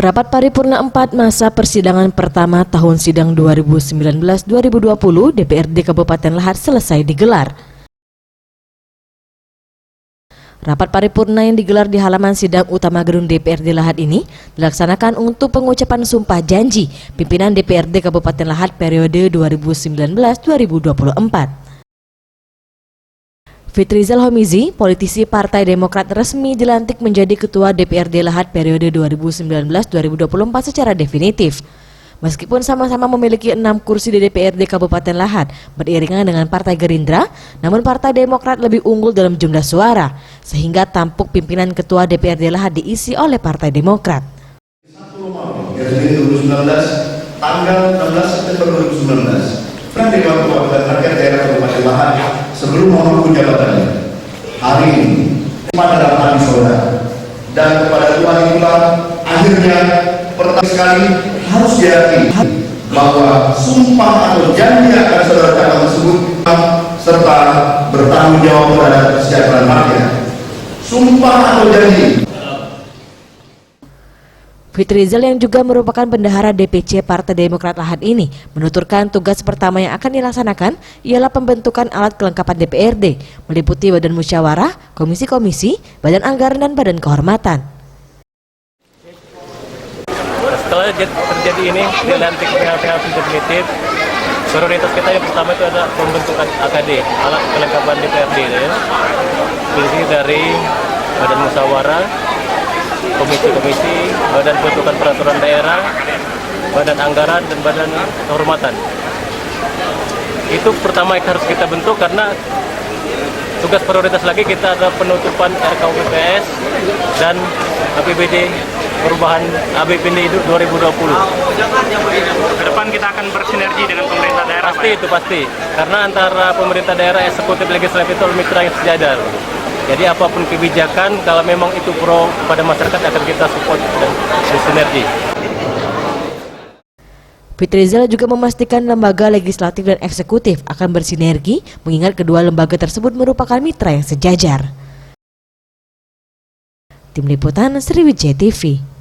Rapat paripurna 4 masa persidangan pertama tahun sidang 2019-2020 DPRD Kabupaten Lahat selesai digelar. Rapat paripurna yang digelar di halaman sidang utama gedung DPRD Lahat ini dilaksanakan untuk pengucapan sumpah janji pimpinan DPRD Kabupaten Lahat periode 2019-2024. Fitrizal Homizi, politisi Partai Demokrat resmi dilantik menjadi Ketua DPRD Lahat periode 2019-2024 secara definitif. Meskipun sama-sama memiliki 6 kursi di DPRD Kabupaten Lahat beriringan dengan Partai Gerindra, namun Partai Demokrat lebih unggul dalam jumlah suara, sehingga tampuk pimpinan Ketua DPRD Lahat diisi oleh Partai Demokrat. 1 2019, tanggal 16 September 2019. Dewan Perwakilan Rakyat Daerah Kabupaten Lahat sebelum memangku jabatannya hari ini pada dalam hati saudara dan kepada Tuhan itulah akhirnya pertama sekali harus diyakini bahwa sumpah atau janji akan saudara ucapkan tersebut serta bertanggung jawab terhadap kesejahteraan rakyat. Sumpah atau janji. Fitrizal yang juga merupakan bendahara DPC Partai Demokrat Lahat ini menuturkan tugas pertama yang akan dilaksanakan ialah pembentukan alat kelengkapan DPRD, meliputi badan musyawarah, komisi-komisi, badan anggaran dan badan kehormatan. Setelah terjadi ini, dilantik pihak-pihak definitif, prioritas kita yang pertama itu adalah pembentukan AKD, alat kelengkapan DPRD, terdiri dari badan musyawarah, komisi-komisi, badan pembentukan peraturan daerah, badan anggaran, dan badan kehormatan. Itu pertama yang harus kita bentuk karena tugas prioritas lagi kita ada penutupan RKUPPS dan APBD perubahan APBD 2020. Ke depan kita akan bersinergi dengan pemerintah daerah. Pasti itu pasti, karena antara pemerintah daerah, eksekutif, legislatif itu mitra yang sejajar. Jadi apapun kebijakan, kalau memang itu pro kepada masyarakat akan kita support dan bersinergi. Fitrizal juga memastikan lembaga legislatif dan eksekutif akan bersinergi mengingat kedua lembaga tersebut merupakan mitra yang sejajar. Tim Liputan Sriwijaya TV.